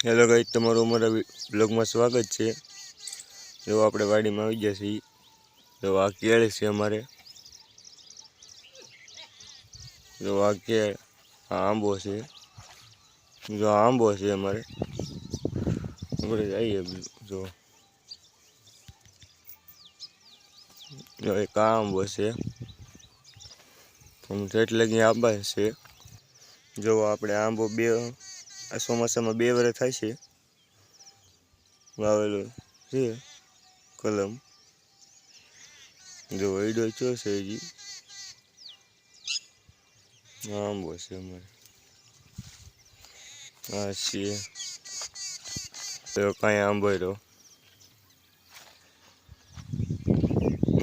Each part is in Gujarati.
હેલો ગાઈસ, તમારું અમારા બ્લોગમાં સ્વાગત છે। જો આપણે વાડીમાં આવી ગયા છીએ। જો આ કેળ છે અમારે, જો આ કેળ, આ આંબો છે, જો આ આંબો છે અમારે। આપણે જઈએ જો એક આ આંબો છે, જેટ લગી આંબા છે। જો આપણે આંબો આ ચોમાસામાં 2 વર્ષ થાય છે વાવેલો છે કલમ। જો વૈડો ચો છે હજી આંબો છે અમારે આ છે તો કાંઈ આંબો રહ્યો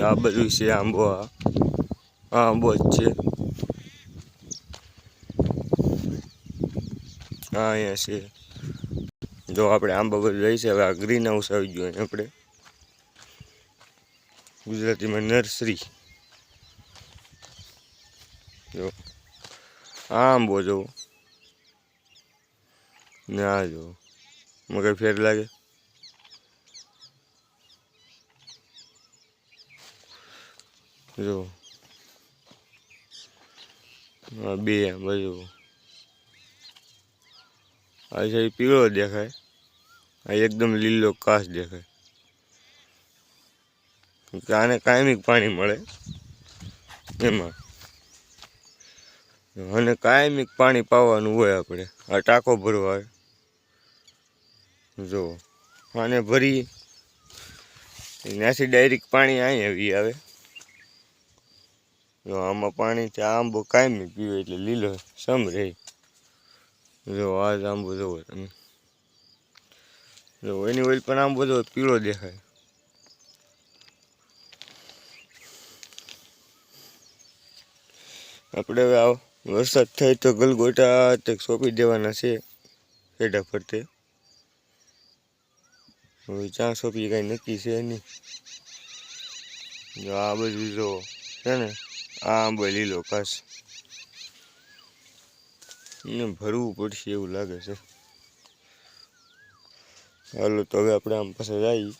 આ બધું છે આંબો। આ આંબો જ છે આ અહીંયા છે। જો આપણે આંબા બધું રહી છે। હવે આ ગ્રીન હાઉસ આવી ગયું આપણે ગુજરાતીમાં નર્સરી। જો આ આંબો જો ને આ જો મગર ફેર લાગે। જો આ 2 આંબા જો આ છે પીળો દેખાય, આ એકદમ લીલો કાચ દેખાય। આને કાયમિક પાણી મળે એમાં, અને કાયમિક પાણી પાવાનું હોય આપણે। આ ટાંકો ભરવા જો આને ભરી ત્યાંથી ડાયરેક્ટ પાણી અહીંયા આવી આવે। જો આમાં પાણીથી આંબો કાયમિક પીવે એટલે લીલો સમ રહે। જો આ જ આંબો જોવો તમે, જો એની ઓઇલ પણ આંબો જો પીળો દેખાય। આપણે હવે વરસાદ થાય તો ગલગોટા તે સોંપી દેવાના છે પેડા ફરતે। હવે ચા સોંપી કાંઈ નક્કી છે નહીં। જો આ બધું જો છે ને આ આંબો લીલો કાચ એને ભરવું પડશે એવું લાગે છે। હાલો તો હવે આપણે આમ પાસે જઈએ।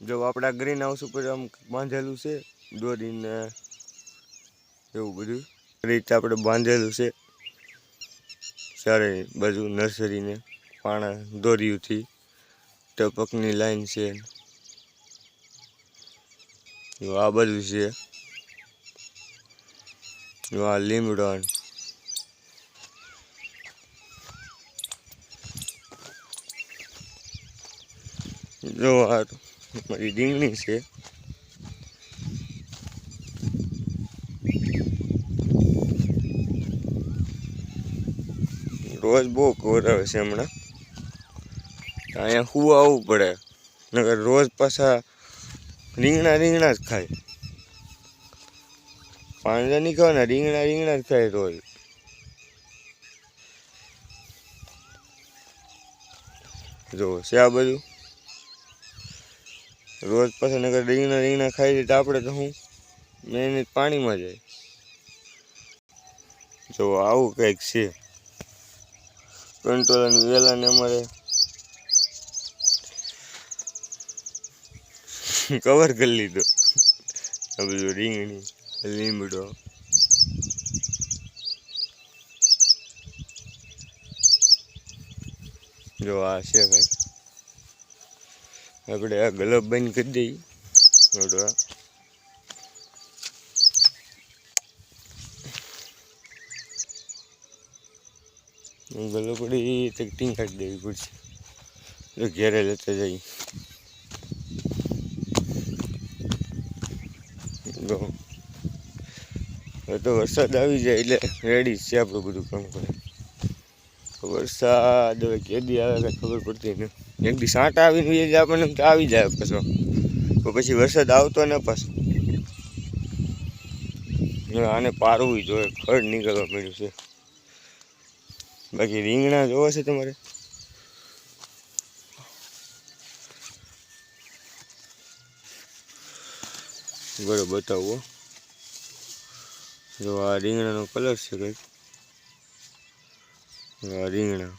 જો આપણા ગ્રીન હાઉસ ઉપર આમ બાંધેલું છે દોરીને એવું બધું રીતે આપણે બાંધેલું છે ચારે બાજુ નર્સરીને પાણા દોરીઓથી ટપકની લાઈન છે। જો આ બધું છે, જો આ લીમડો, જો આ મારી રીંગણી છે। રોજ બહુ કોરાવે છે હમણાં, અહીંયા સુવા આવવું પડે નકર રોજ પાછા રીંગણા જ ખાય। પાંદડા નહીં ખાવાના, રીંગણા જ ખાય રોજ। જો છે આ બધું રોજ પાછા નકર રીંગણા ખાઈ તો આપણે તો શું મહેનત પાણીમાં જાય। જો આવું કંઈક છે કંટોલાની વેલાને અમારે કવર કરી લીધો। આ બધું રીંગણી, લીમડો, જો આ છે કાંઈક। આપણે આ ગ્લબ બંધ કરી દઈએ ઓડવા। ગલોપડી ટીંગ કાઢી દેવી પડશે, જો ઘેરે લેતા જઈએ। જો હવે તો વરસાદ આવી જાય એટલે રેડી છે આપણું બધું કામ કરે। વરસાદ હવે કેદી આવે કાંઈ ખબર પડતી નહીં। એક દી સાંટા આવીને આપણને તો આવી જાય પાછો, તો પછી વરસાદ આવતો ને પાછો આને પારવું જોઈએ, ખડ નીકળવા મળ્યું છે। બાકી રીંગણા જોવા છે તમારે, બરો બતાવો જો આ રીંગણાનો કલર છે કંઈક આ રીંગણા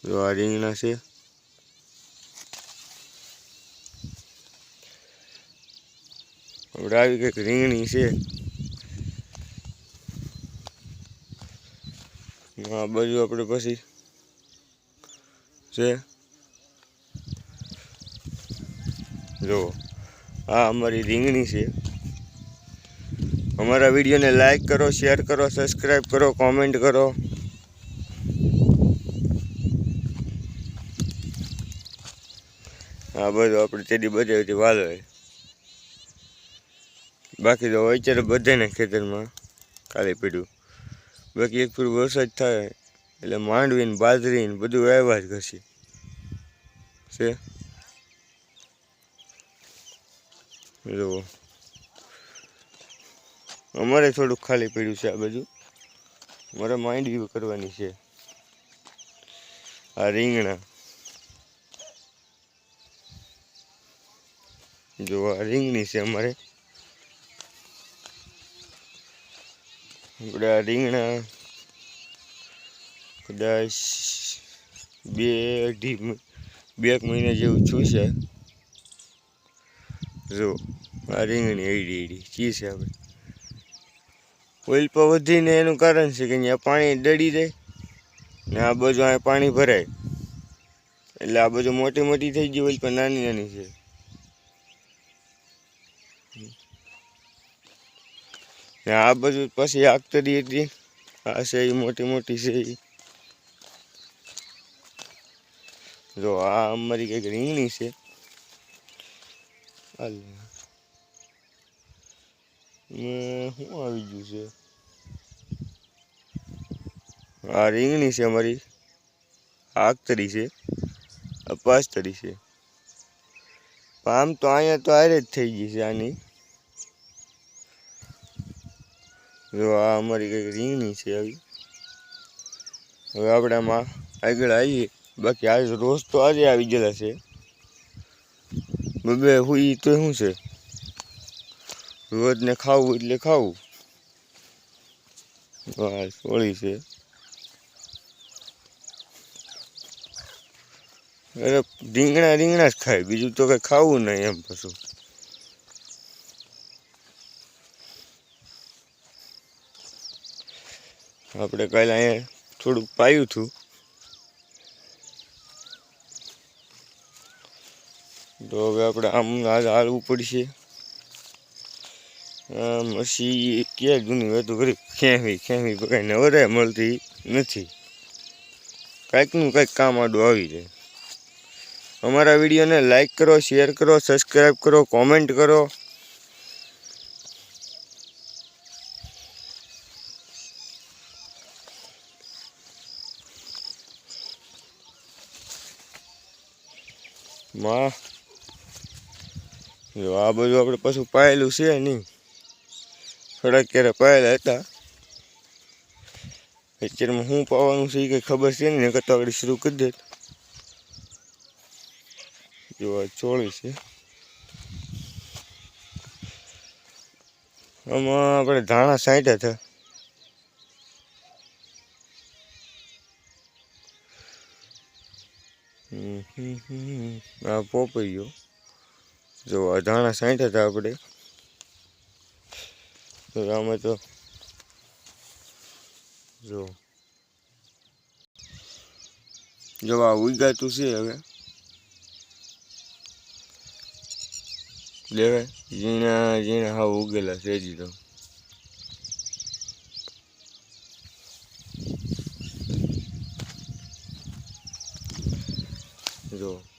જો આ રીંગણા છે આપણે આવી કંઈક રીંગણી છે આ બાજુ આપણે પછી છે જો આ અમારી રીંગણી છે અમારા વિડીયોને લાઈક કરો શેર કરો સબસ્ક્રાઈબ કરો કોમેન્ટ કરો આ બધું આપણે તેડી બજાવી વાલો બાકી તો અત્યારે બધાના ખેતરમાં ખાલી પડ્યું બાકી એક ફૂટ વરસાદ થાય એટલે માંડવી ને બાજરી ને બધું વાવ્યા જ ઘસી છે જુઓ અમારે થોડુંક ખાલી પડ્યું છે આ બાજુ મારે માંડવી કરવાની છે આ રીંગણા જો આ રીંગણી છે અમારે આપણે આ રીંગણા કદાચ બે મહિના જેવું છું છે જો આ રીંગણી એડી ચી છે આપણે ઓઇલ પર વધીને એનું કારણ છે કે અહીંયા પાણી દડી જાય ને આ બાજુ અહીંયા પાણી ભરાય એટલે આ બાજુ મોટી મોટી થઈ ગઈ ઓઇલ પર નાની નાની છે ને આ બાજુ પછી આગતરી હતી આ છે એ મોટી મોટી છે જો આ અમારી કંઈક રીંગણી છે શું આવી ગયું છે આ રીંગણી છે અમારી આગતરી છે આ પાછતરી છે આમ તો અહીંયા તો હારે જ થઈ ગઈ છે આની જો આ અમારી કંઈક રીંગણી છે આવી હવે આપણે આમાં આગળ આવીએ બાકી આજ રોજ તો આજે આવી ગયેલા છે બબે હુઈ તો શું છે રોજને ખાવું એટલે ખાવું સોળી છે અરે રીંગણા જ ખાય બીજું તો કંઈ ખાવું નહીં એમ પાછું આપણે કાલે અહીંયા થોડુંક પાયું હતું તો હવે આપણે આમ હાલવું પડશે મસી ક્યાં જૂની વાતો કરી ખેંવી કાંઈ નવરાય મળતી નથી કાંઈકનું કાંઈક કામ આડું આવી જાય અમારા વિડીયોને લાઈક કરો શેર કરો સબસ્ક્રાઈબ કરો કોમેન્ટ કરો માં જો આ બધું આપણે પાછું પાયેલું છે નહીં થોડાક ક્યારે પાયેલા હતા અત્યારમાં શું પાવાનું છે એ કંઈ ખબર છે નહીં નકર તો આગળ શરૂ કરી દે જો આ ચોળી છે આમાં આપણે ધાણા સાંટ્યા હતા આ પોપાઈ ગયો જો આ ધાણા સાંટ્યા હતા આપણે તો આમાં તો જો આ ઉગાતું છે હવે લેવાય ઝીણા હા ઉગેલા છે હજી તો જો